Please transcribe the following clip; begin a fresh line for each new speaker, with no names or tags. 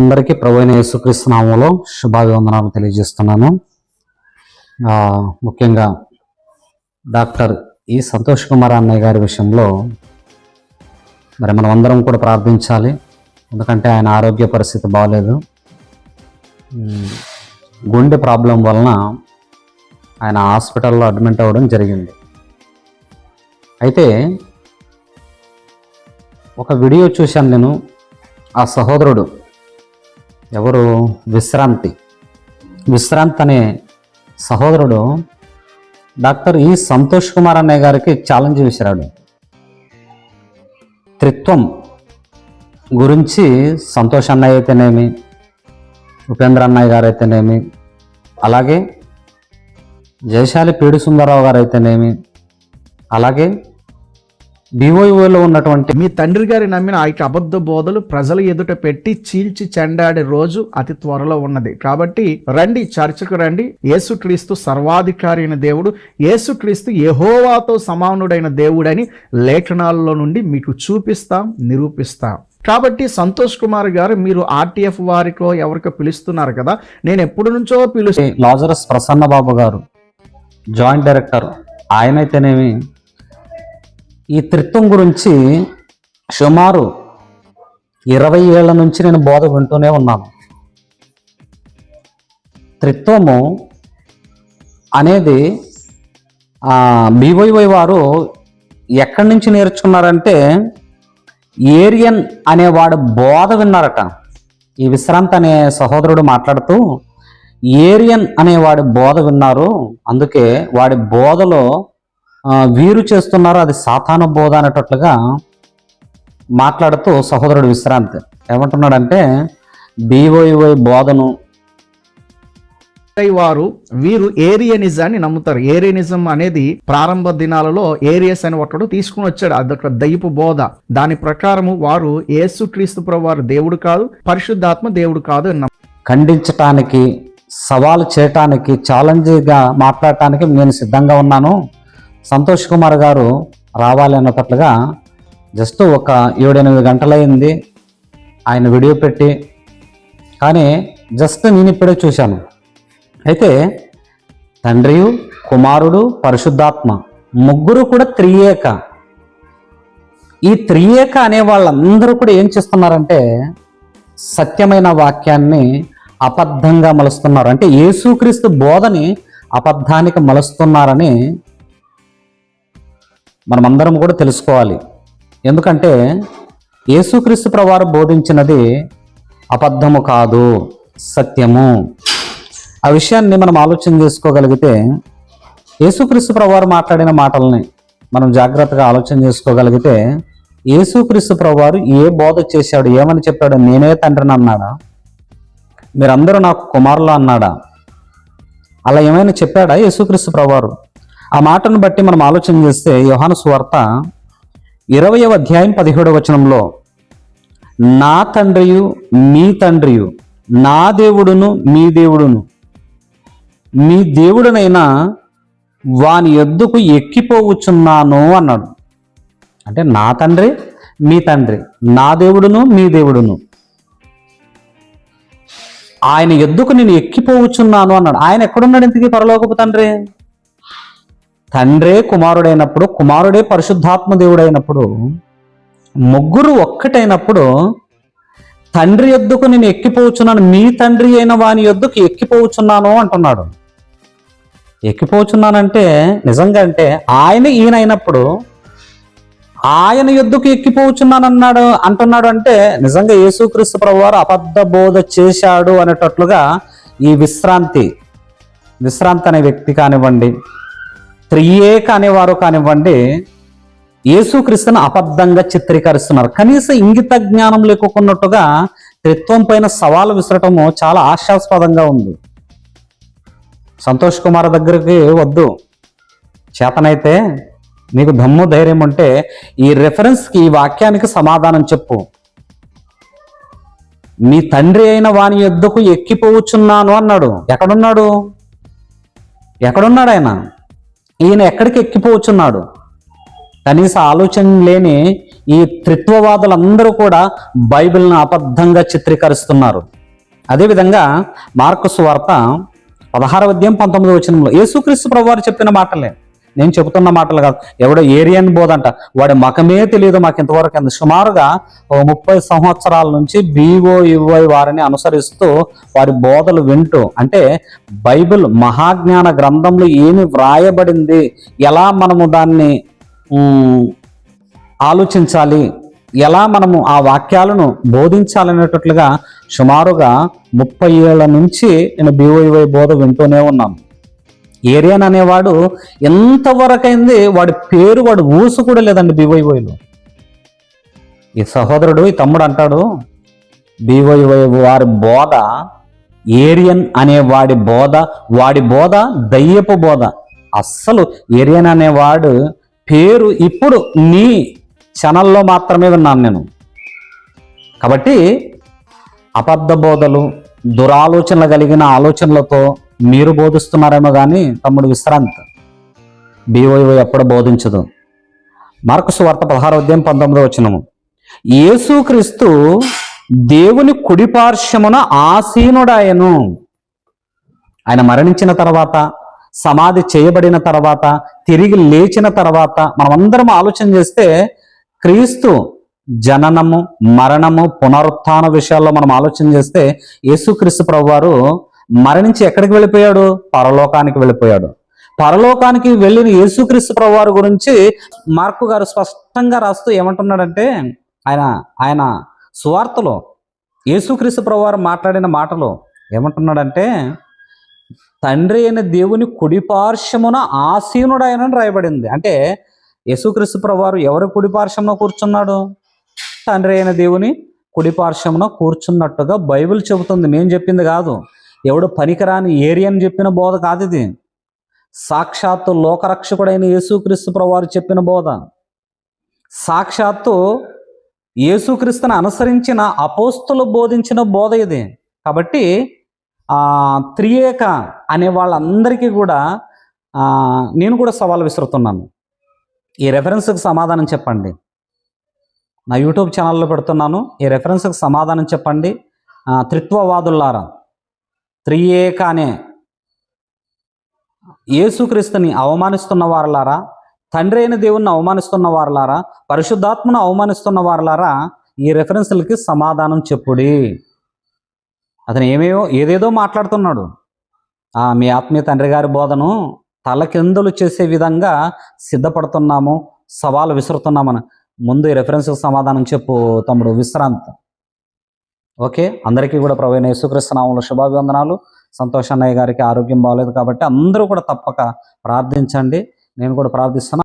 అందరికీ ప్రభువైన యేసుక్రీస్తు నామములో శుభాభివందనాలు తెలియజేస్తున్నాను. ముఖ్యంగా డాక్టర్ ఈ సంతోష్ కుమార్ అన్నయ్య గారి విషయంలో మరి మనం అందరం కూడా ప్రార్థించాలి. ఎందుకంటే ఆయన ఆరోగ్య పరిస్థితి బాగలేదు. గుండె ప్రాబ్లం వలన ఆయన హాస్పిటల్లో అడ్మిట్ అవ్వడం జరిగింది. అయితే ఒక వీడియో చూశాను నేను. ఆ సహోదరుడు ఎవరు, విశ్రాంతి అనే సహోదరుడు డాక్టర్ ఈ సంతోష్ కుమార్ అన్నయ్య గారికి ఛాలెంజ్ విసిరాడు. త్రిత్వం గురించి సంతోష్ అన్నయ్య అయితేనేమి, ఉపేంద్ర అన్నయ్య గారు అయితేనేమి, అలాగే జయశాలి పీడి సుందరరావు గారు అయితేనేమి, అలాగే BYOలో ఉన్నటువంటి
మీ తండ్రి గారి నమ్మిన ఆ అబద్ధ బోధలు ప్రజల ఎదుట పెట్టి చీల్చి చెండాడే రోజు అతి త్వరలో ఉన్నది. కాబట్టి రండి, చర్చకు రండి. యేసుక్రీస్తు సర్వాధికారి అయిన దేవుడు, యేసుక్రీస్తు యెహోవాతో సమానుడైన దేవుడని లేఖనాల్లో నుండి మీకు చూపిస్తాం, నిరూపిస్తాం. కాబట్టి సంతోష్ కుమార్ గారు, మీరు RTF వారికో ఎవరికో పిలుస్తున్నారు కదా, నేను ఎప్పటి నుంచో
లాజరస్ ప్రసన్న బాబు గారు జాయింట్ డైరెక్టర్, ఆయనైతేనేమి ఈ త్రిత్వం గురించి సుమారు 20 ఏళ్ల నుంచి నేను బోధ వింటూనే ఉన్నాను. త్రిత్వము అనేది BYO వారు ఎక్కడి నుంచి నేర్చుకున్నారంటే, ఏరియన్ అనేవాడు బోధ విన్నారట. ఈ విశ్రాంతి అనే సహోదరుడు మాట్లాడుతూ ఏరియన్ అనేవాడి బోధ విన్నారు, అందుకే వాడి బోధలో వీరు చేస్తున్నారు, అది సాతాను బోధ అనేటట్లుగా మాట్లాడుతూ సహోదరుడు విశ్రాంతి ఏమంటున్నాడంటే, BYO బోధను
వీరు ఏరియనిజాన్ని నమ్ముతారు. ఏరియనిజం అనేది ప్రారంభ దినాలలో ఏరియస్ అని ఒకడు తీసుకుని వచ్చాడు. అదొక దైపు బోధ. దాని ప్రకారము వారు యేసుక్రీస్తు ప్రభువారు దేవుడు కాదు, పరిశుద్ధాత్మ దేవుడు కాదు అని
ఖండించటానికి, సవాలు చేయటానికి, ఛాలెంజ్గా మాట్లాడటానికి నేను సిద్ధంగా ఉన్నాను. సంతోష్ కుమార్ గారు రావాలి అన్నట్లుగా జస్ట్ ఒక 7-8 గంటలైంది ఆయన వీడియో పెట్టి. కానీ జస్ట్ నేను ఇప్పుడే చూశాను. అయితే తండ్రి, కుమారుడు, పరిశుద్ధాత్మ ముగ్గురు కూడా త్రియేక. ఈ త్రియేక అనే వాళ్ళందరూ కూడా ఏం చేస్తున్నారంటే, సత్యమైన వాక్యాన్ని అబద్ధంగా మలుస్తున్నారు. అంటే యేసుక్రీస్తు బోధని అబద్ధానికి మలుస్తున్నారని మనమందరం కూడా తెలుసుకోవాలి. ఎందుకంటే యేసుక్రీస్తు ప్రభువారు బోధించినది అబద్ధము కాదు, సత్యము. ఆ విషయాన్ని మనం ఆలోచన చేసుకోగలిగితే, యేసుక్రీస్తు ప్రభువారు మాట్లాడిన మాటల్ని మనం జాగ్రత్తగా ఆలోచన చేసుకోగలిగితే, యేసుక్రీస్తు ప్రభువారు ఏ బోధ చేశాడు, ఏమని చెప్పాడు? నేనే తండ్రిని అన్నాడా? మీరందరూ నాకు కుమారులు అన్నాడా? అలా ఏమైనా చెప్పాడా యేసుక్రీస్తు ప్రభువారు? ఆ మాటను బట్టి మనం ఆలోచన చేస్తే, యోహాను సువార్త 20వ అధ్యాయం 17వ వచనంలో, నా తండ్రియు మీ తండ్రియు, నా దేవుడును మీ దేవుడును, మీ దేవుడునైనా వాని యొద్దకు ఎక్కిపోవచ్చున్నాను అన్నాడు. అంటే నా తండ్రి, మీ తండ్రి, నా దేవుడును మీ దేవుడును, ఆయన యొద్దకు నేను ఎక్కిపోవచ్చున్నాను అన్నాడు. ఆయన ఎక్కడున్నాడు ఇంతకీ? పరలోకపు తండ్రి. తండ్రే కుమారుడైనప్పుడు, కుమారుడే పరిశుద్ధాత్మ దేవుడైనప్పుడు, ముగ్గురు ఒక్కటైనప్పుడు తండ్రి యొద్దకు నేను ఎక్కిపోవచ్చున్నాను, మీ తండ్రి అయిన వాని యొద్దకు ఎక్కిపోవచ్చున్నాను అంటున్నాడు. ఎక్కిపోవచ్చున్నానంటే నిజంగా అంటే ఆయన ఈయన అయినప్పుడు ఆయన యొద్దకు ఎక్కిపోవచ్చున్నాను అంటున్నాడు. అంటే నిజంగా యేసుక్రీస్తు ప్రభువారు అబద్ధ బోధ చేశాడు అనేటట్లుగా ఈ విశ్రాంతి అనే వ్యక్తి కానివ్వండి, త్రియేక అనేవారు కానివ్వండి, యేసుక్రీస్తును అబద్ధంగా చిత్రీకరిస్తున్నారు. కనీస ఇంగిత జ్ఞానం లేకున్నట్టుగా త్రిత్వం పైన సవాలు విసరటము చాలా ఆశాస్పదంగా ఉంది. సంతోష్ కుమార్ దగ్గరికి వద్దు, చేతనైతే నీకు దమ్ము ధైర్యం ఉంటే ఈ రెఫరెన్స్కి, ఈ వాక్యానికి సమాధానం చెప్పు. మీ తండ్రి అయిన వాని యొద్దకు ఎక్కిపోవచ్చున్నాను అన్నాడు. ఎక్కడున్నాడు ఆయన? ఈయన ఎక్కడికి ఎక్కిపోవచ్చున్నాడు? కనీస ఆలోచన లేని ఈ త్రిత్వవాదులందరూ కూడా బైబిల్ను అబద్ధంగా చిత్రీకరిస్తున్నారు. అదేవిధంగా మార్కు సువార్త 16వ అధ్యాయం 19వ వచనంలో యేసుక్రీస్తు ప్రభువారు చెప్పిన మాటలే, నేను చెబుతున్న మాటలు కాదు. ఎవడో ఏరియన్ బోధ అంట, వాడి మకమే తెలియదు మాకు ఇంతవరకు అంది. సుమారుగా 30 సంవత్సరాల నుంచి BOUY వారిని అనుసరిస్తూ వారి బోధలు వింటూ, అంటే బైబిల్ మహాజ్ఞాన గ్రంథంలో ఏమి వ్రాయబడింది, ఎలా మనము దాన్ని ఆలోచించాలి, ఎలా మనము ఆ వాక్యాలను బోధించాలనేటట్లుగా సుమారుగా 30 ఏళ్ల నుంచి నేను BOUY బోధ వింటూనే ఉన్నాను. ఏరియన్ అనేవాడు ఎంతవరకైంది, వాడి పేరు వాడు ఊసు కూడా లేదండి BOUYలో. ఈ సహోదరుడు, ఈ తమ్ముడు అంటాడు BOUY వారి బోధ ఏరియన్ అనే వాడి బోధ దయ్యపు బోధ. అస్సలు ఏరియన్ అనేవాడు పేరు ఇప్పుడు నీ ఛానల్లో మాత్రమే విన్నాను నేను. కాబట్టి అబద్ధ బోధలు, దురాలోచనలు కలిగిన ఆలోచనలతో మీరు బోధిస్తున్నారేమో కానీ తమ్ముడు విశ్రాంతి, BOUY ఎప్పుడు బోధించదు. మార్కు సువార్త 16వ అధ్యాయం 19వ వచనము, యేసుక్రీస్తు దేవుని కుడిపార్శ్వమున ఆసీనుడాయను. ఆయన మరణించిన తర్వాత, సమాధి చేయబడిన తర్వాత, తిరిగి లేచిన తర్వాత మనమందరం ఆలోచన చేస్తే క్రీస్తు జననము, మరణము, పునరుత్థాన విషయాల్లో మనం ఆలోచన చేస్తే యేసుక్రీస్తు ప్రభువారు మరణించి ఎక్కడికి వెళ్ళిపోయాడు? పరలోకానికి వెళ్ళిపోయాడు. పరలోకానికి వెళ్ళిన యేసుక్రీస్తు ప్రభువారు గురించి మార్కు గారు స్పష్టంగా రాస్తూ ఏమంటున్నాడంటే, ఆయన సువార్తలో యేసుక్రీస్తు ప్రభువారు మాట్లాడిన మాటలో ఏమంటున్నాడంటే, తండ్రి అయిన దేవుని కుడిపార్శ్వమున ఆసీనుడాయనని రాయబడింది. అంటే యేసుక్రీస్తు ప్రభువారు ఎవరి కుడిపార్శ్వమున కూర్చున్నాడు? తండ్రి అయిన దేవుని కుడిపార్శ్వమున కూర్చున్నట్టుగా బైబిల్ చెబుతుంది. మేము చెప్పింది కాదు, ఎవడు పనికిరాని ఏరియన్ చెప్పిన బోధ కాదు ఇది. సాక్షాత్తు లోకరక్షకుడైన యేసుక్రీస్తు ప్రభువారు చెప్పిన బోధ, సాక్షాత్తు యేసుక్రీస్తుని అనుసరించిన అపోస్తులు బోధించిన బోధ ఇది. కాబట్టి త్రియేక అనే వాళ్ళందరికీ కూడా నేను కూడా సవాల్ విసురుతున్నాను. ఈ రెఫరెన్స్కి సమాధానం చెప్పండి. నా యూట్యూబ్ ఛానల్లో పెడుతున్నాను, ఈ రెఫరెన్స్కి సమాధానం చెప్పండి. త్రిత్వవాదులారా, త్రియేక అనే యేసుక్రీస్తుని అవమానిస్తున్న వారలారా, తండ్రి అయిన దేవుణ్ణి అవమానిస్తున్న వారలారా, పరిశుద్ధాత్మను అవమానిస్తున్న వారలారా, ఈ రెఫరెన్స్లకి సమాధానం చెప్పుడి. అతను ఏదేదో మాట్లాడుతున్నాడు. మీ ఆత్మీయ తండ్రి గారి బోధను తలకిందులు చేసే విధంగా సిద్ధపడుతున్నాము, సవాలు విసురుతున్నామని. ముందు ఈ రెఫరెన్స్కి సమాధానం చెప్పు తమ్ముడు విశ్రాంత్. ఓకే, అందరికీ కూడా ప్రభువైన యేసుక్రీస్తు నామములో శుభాభివందనాలు. సంతోష్ అన్నయ్య గారికి ఆరోగ్యం బాగలేదు కాబట్టి అందరూ కూడా తప్పక ప్రార్థించండి. నేను కూడా ప్రార్థిస్తున్నాను.